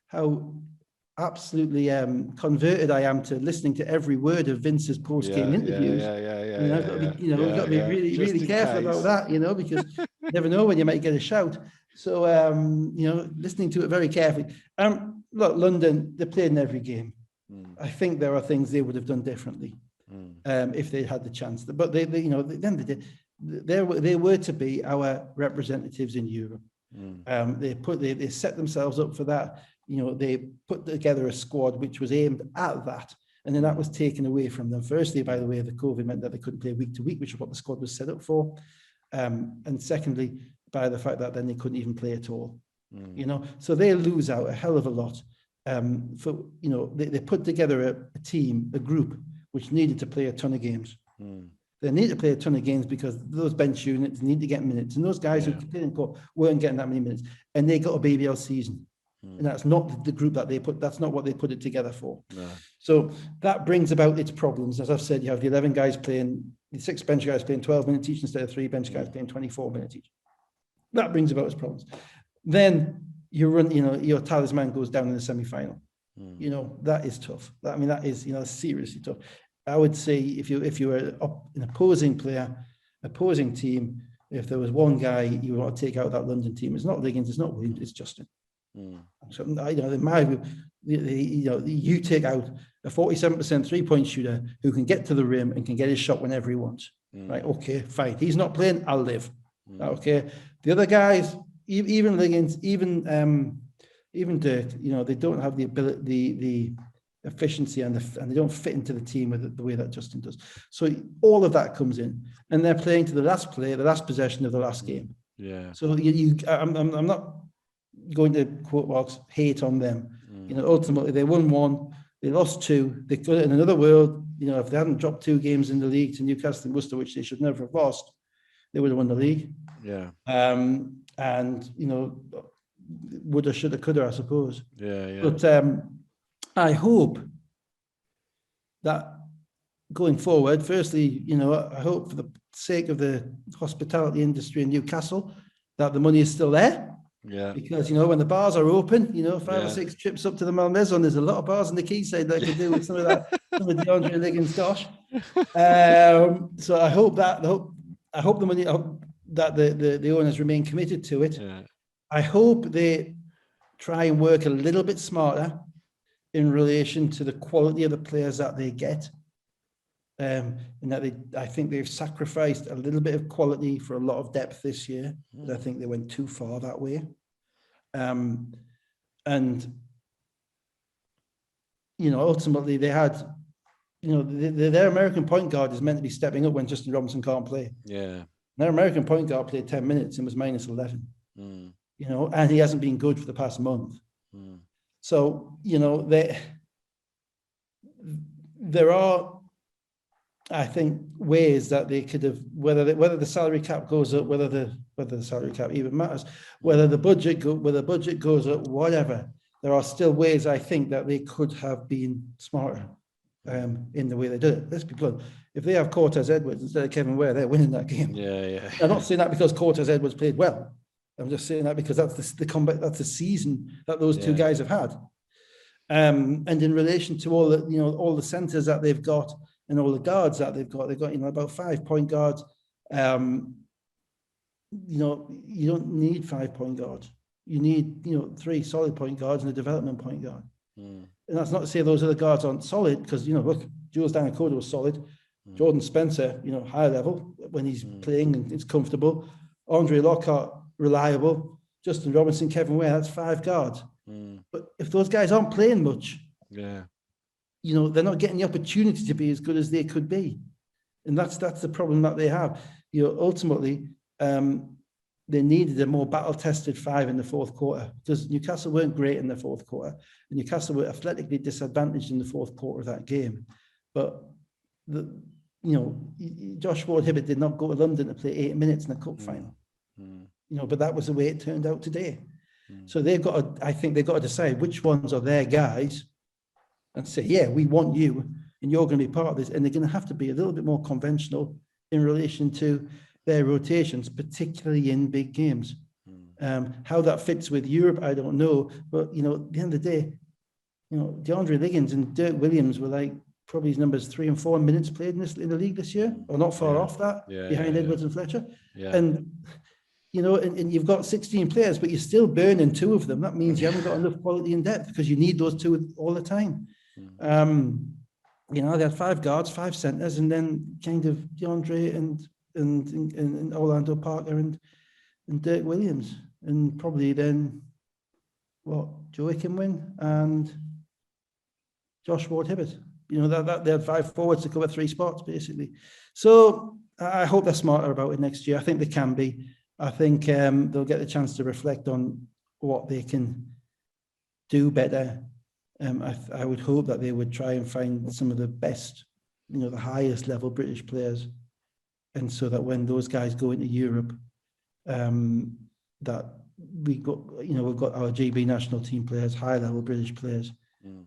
how absolutely converted I am to listening to every word of Vince's post-game interviews. And I've got to be, we've got to be really careful about that, you know, because you never know when you might get a shout. So you know, listening to it very carefully. Look, London, they played in every game. I think there are things they would have done differently if they had the chance. But they you know, then they did. They were to be our representatives in Europe. They set themselves up for that. You know, they put together a squad which was aimed at that, and then that was taken away from them. Firstly, by the way, the COVID meant that they couldn't play week to week, which is what the squad was set up for. And secondly, by the fact that then they couldn't even play at all. You know, so they lose out a hell of a lot. For, you know, they put together a team, a group, which needed to play a ton of games. They need to play a ton of games because those bench units need to get minutes, and those guys who played in court weren't getting that many minutes, and they got a BBL season. And that's not the group that they put, that's not what they put it together for. So that brings about its problems. As I've said, you have the 11 guys playing, the 6 bench guys playing 12 minutes each instead of 3 bench guys playing 24 minutes each. That brings about its problems. Then you run, you know, your talisman goes down in the semi-final. You know, that is tough. I mean, that is, you know, seriously tough. I would say if you were an opposing player, opposing team, if there was one guy you want to take out of that London team, it's not Liggins, it's not Williams, it's Justin. So, you know, in my view, you know, you take out a 47% 3-point shooter who can get to the rim and can get his shot whenever he wants. Right? Okay, fine. He's not playing. I'll live. Okay. The other guys, even Liggins, even Dirk, you know, they don't have the ability, the efficiency, and they don't fit into the team with the way that Justin does. So all of that comes in, and they're playing to the last play, the last possession of the last game. So I'm not going to quote marks hate on them. You know, ultimately they won 1, they lost 2. They could, in another world, you know, if they hadn't dropped 2 games in the league to Newcastle and Worcester, which they should never have lost, they would have won the league. Yeah. And woulda, shoulda, coulda, I suppose. Yeah. But I hope that going forward, firstly, I hope for the sake of the hospitality industry in Newcastle that the money is still there. Yeah. Because, when the bars are open, 5 Yeah. or 6 trips up to the Malmaison, there's a lot of bars in the quayside that I could do with some of that, some of DeAndre Liggins dosh. So I hope the money, that the owners remain committed to it. Yeah. I hope they try and work a little bit smarter in relation to the quality of the players that they get. And that I think they've sacrificed a little bit of quality for a lot of depth this year, but I think they went too far that way. And ultimately they had, their American point guard is meant to be stepping up when Justin Robinson can't play. Yeah. Their American point guard played 10 minutes and was minus 11. And he hasn't been good for the past month. So, there are, I think, ways that they could have, whether the salary cap goes up, whether the salary cap even matters, whether the budget goes up, whatever. There are still ways, I think, that they could have been smarter in the way they did it. Let's be blunt. If they have Cortez Edwards instead of Kevin Ware, they're winning that game. Yeah. I'm not saying that because Cortez Edwards played well. I'm just saying that because that's the combat, that's the season that those two guys have had. And in relation to all the centers that they've got and all the guards that they've got about 5 point guards. You don't need 5 point guards. You need 3 solid point guards and a development point guard. And that's not to say those other guards aren't solid, because look, Jules Danakoda was solid. Jordan Spencer, high level when he's playing and it's comfortable. Andre Lockhart, reliable. Justin Robinson, Kevin Ware, that's 5 guards. But if those guys aren't playing much, they're not getting the opportunity to be as good as they could be. And that's the problem that they have. Ultimately, they needed a more battle-tested 5 in the fourth quarter, because Newcastle weren't great in the fourth quarter, and Newcastle were athletically disadvantaged in the fourth quarter of that game. But Josh Ward-Hibbert did not go to London to play 8 minutes in the cup final. But that was the way it turned out today. So I think they've got to decide which ones are their guys and say, yeah, we want you and you're going to be part of this. And they're going to have to be a little bit more conventional in relation to their rotations, particularly in big games. How that fits with Europe, I don't know. But, at the end of the day, DeAndre Liggins and Dirk Williams were probably his numbers 3 and 4 minutes played in the league this year, or not far off that, behind Edwards and Fletcher. And, and you've got 16 players, but you're still burning 2 of them. That means you haven't got enough quality and depth, because you need those 2 all the time. They had 5 guards, 5 centers, and then kind of DeAndre and Orlando Parker and Dirk Williams, and probably then Joe Ikinwin and Josh Ward-Hibbert. That they had 5 forwards to cover 3 spots basically. So I hope they're smarter about it next year. I think they can be. I think they'll get the chance to reflect on what they can do better. I would hope that they would try and find some of the best, the highest level British players, and so that when those guys go into Europe, that we've got our GB national team players, high level British players,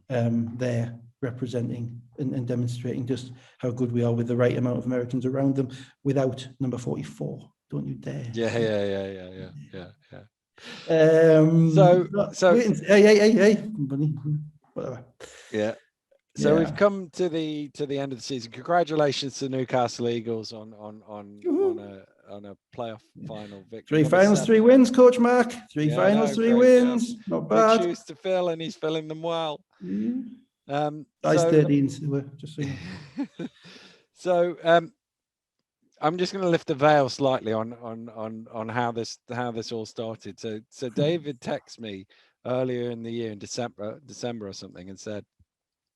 there representing and demonstrating just how good we are with the right amount of Americans around them, without number 44. Don't you dare. Yeah. Hey, buddy. Whatever. Yeah. So we've come to the end of the season. Congratulations to Newcastle Eagles on a playoff final victory. 3 finals, 3 wins, Coach Mark. 3 finals, 3 wins. Job. Not bad. Big shoes to fill, and he's filling them well. Size 13s, just so you know. So I'm just going to lift the veil slightly on how this all started. So David texted me earlier in the year in December or something, and said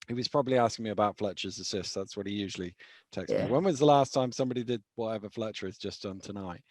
he was probably asking me about Fletcher's assists. That's what he usually texts me. When was the last time somebody did whatever Fletcher has just done tonight?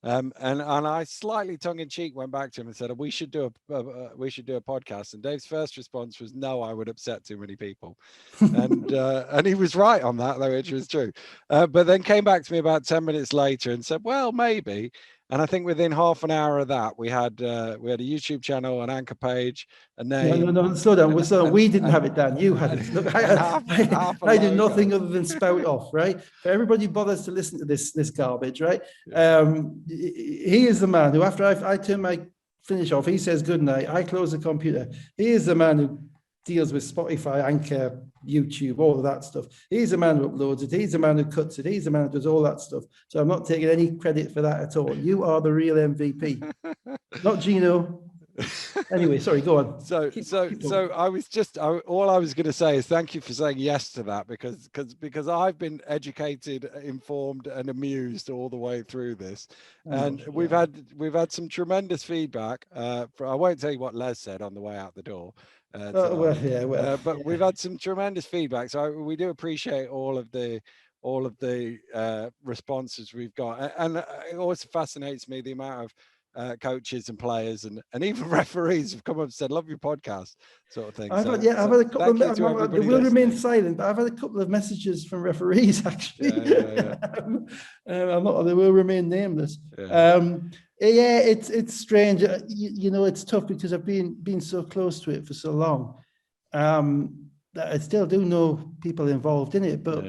And I slightly tongue-in-cheek went back to him and said, we should do a podcast. And Dave's first response was, no, I would upset too many people. And he was right on that, though, which was true. But then came back to me about 10 minutes later and said, well, maybe. And I think within half an hour of that, we had a YouTube channel, an anchor page, a name. No, slow down. We didn't have it, Dan. You had it. Look, I do nothing other than spout off, right? For everybody who bothers to listen to this garbage, right? He is the man who, after I turn my finish off, he says good night. I close the computer. He is the man who deals with Spotify, Anchor, YouTube, all of that stuff. He's the man who uploads it. He's the man who cuts it. He's the man who does all that stuff. So I'm not taking any credit for that at all. You are the real MVP, not Gino. Anyway, sorry, go on. So all I was going to say is thank you for saying yes to that, because I've been educated, informed, and amused all the way through this, and we've had some tremendous feedback. I won't tell you what Les said on the way out the door. But we've had some tremendous feedback, so we do appreciate all of the responses we've got, and it always fascinates me the amount of coaches and players and even referees have come up and said, love your podcast, sort of thing. I've had a couple of, they will remain silent, but I've had a couple of messages from referees, actually. They will remain nameless. It's strange. It's tough because I've been so close to it for so long, that I still do know people involved in it, but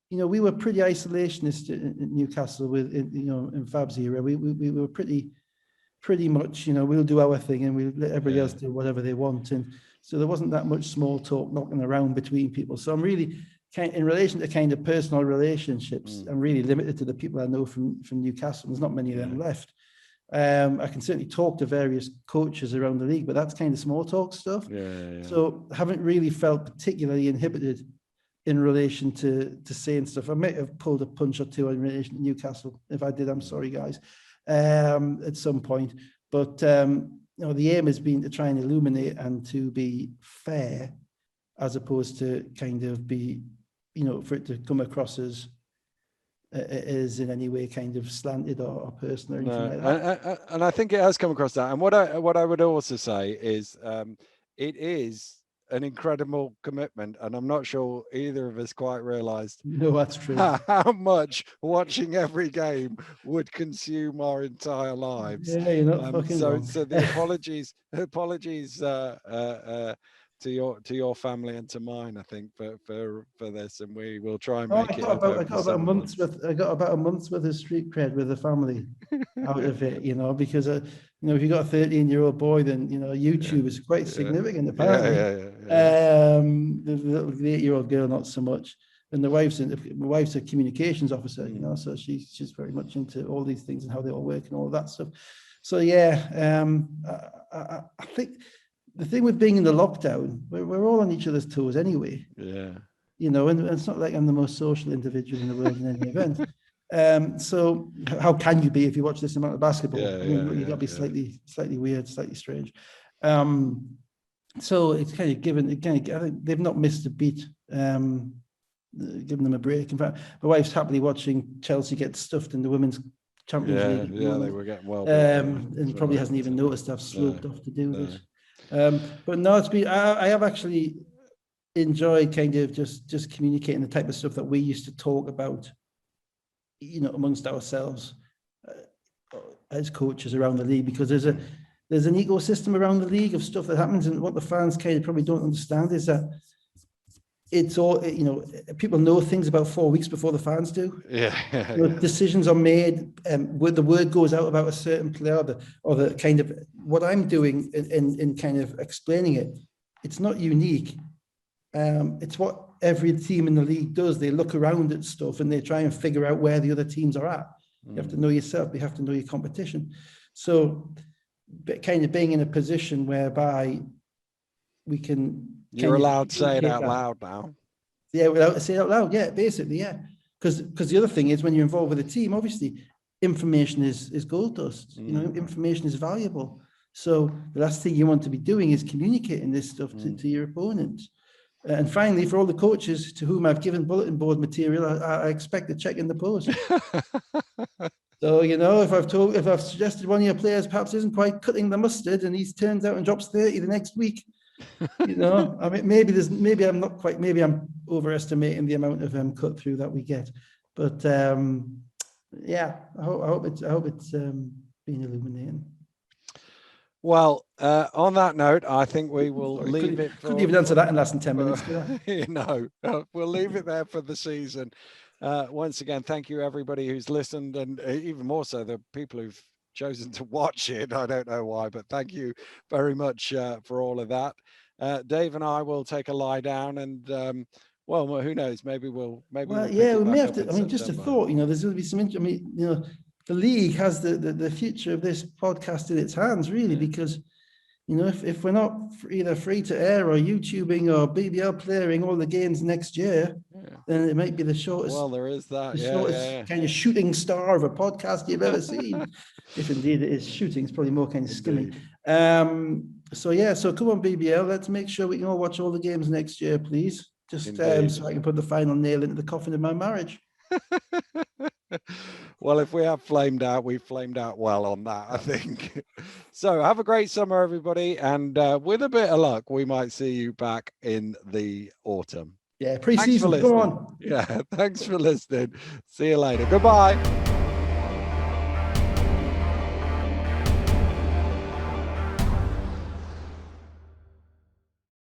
we were pretty isolationist in Newcastle in Fab's era. We were pretty much, we'll do our thing and we'll let everybody else do whatever they want. And so there wasn't that much small talk knocking around between people. So I'm really in relation to kind of personal relationships, I'm really limited to the people I know from Newcastle. There's not many of them left. I can certainly talk to various coaches around the league, but that's kind of small talk stuff. So I haven't really felt particularly inhibited in relation to saying stuff. I might have pulled a punch or two in relation to Newcastle. If I did, I'm sorry, guys. At some point, but the aim has been to try and illuminate and to be fair, as opposed to kind of be, for it to come across as in any way kind of slanted or personal or anything like that. And I think it has come across that. And what I would also say is it is an incredible commitment, and I'm not sure either of us quite realized that's true how much watching every game would consume our entire lives. You're not fucking wrong. So the apologies to your family and to mine, I think, for this, and we will try and make it. I got about a month's worth of street cred with the family out of it, because if you got a 13-year-old boy, then YouTube is quite significant apparently. The little 8-year-old girl, not so much. And my wife's a communications officer, so she's very much into all these things and how they all work and all of that stuff. So I think the thing with being in the lockdown, we're all on each other's toes anyway. And it's not like I'm the most social individual in the world in any event. So how can you be if you watch this amount of basketball? You've got to be slightly weird, slightly strange. So it's kind of given. Again, I think they've not missed a beat. Giving them a break. In fact, my wife's happily watching Chelsea get stuffed in the women's Champions League. They were getting well. And probably hasn't even noticed I've sloped off to do this. But no, it's been. I have actually enjoyed kind of just communicating the type of stuff that we used to talk about, amongst ourselves as coaches around the league, because there's an ecosystem around the league of stuff that happens, and what the fans kind of probably don't understand is that it's all, people know things about 4 weeks before the fans do. Decisions are made, where the word goes out about a certain player, or the kind of what I'm doing in kind of explaining it. It's not unique. It's what every team in the league does. They look around at stuff and they try and figure out where the other teams are at. You have to know yourself. You have to know your competition. So, kind of being in a position whereby we can. You're allowed to say it out loud now. Yeah, without to say it out loud. Yeah, basically, yeah. Because the other thing is, when you're involved with a team, obviously, information is gold dust. Information is valuable. So the last thing you want to be doing is communicating this stuff to your opponents. And finally, for all the coaches to whom I've given bulletin board material, I expect a check in the post. So, if I've suggested one of your players perhaps isn't quite cutting the mustard and he turns out and drops 30 the next week, I mean, maybe I'm overestimating the amount of cut through that we get. But yeah, I hope it's been illuminating. Well, on that note, I think we will leave it. Couldn't even answer that in less than 10 minutes. We'll leave it there for the season. Once again, thank you everybody who's listened, and even more so the people who've chosen to watch it. I don't know why, but thank you very much for all of that. Dave and I will take a lie down, and well, who knows? Maybe we'll we may have to. I mean, just a thought. There's going to be some. I mean, the league has the future of this podcast in its hands, really, because if we're not either free to air or YouTubing or BBL playing all the games next year, then it might be the shortest. Well, there is that. The shortest kind of shooting star of a podcast you've ever seen. If indeed it is shooting, it's probably more kind of skimming. So come on, BBL, let's make sure we can all watch all the games next year, please. Just so I can put the final nail into the coffin of my marriage. Well, if we have flamed out, we've flamed out well on that, I think. So have a great summer, everybody. And with a bit of luck, we might see you back in the autumn. Yeah, pre-season, go on. Yeah, thanks for listening. See you later. Goodbye.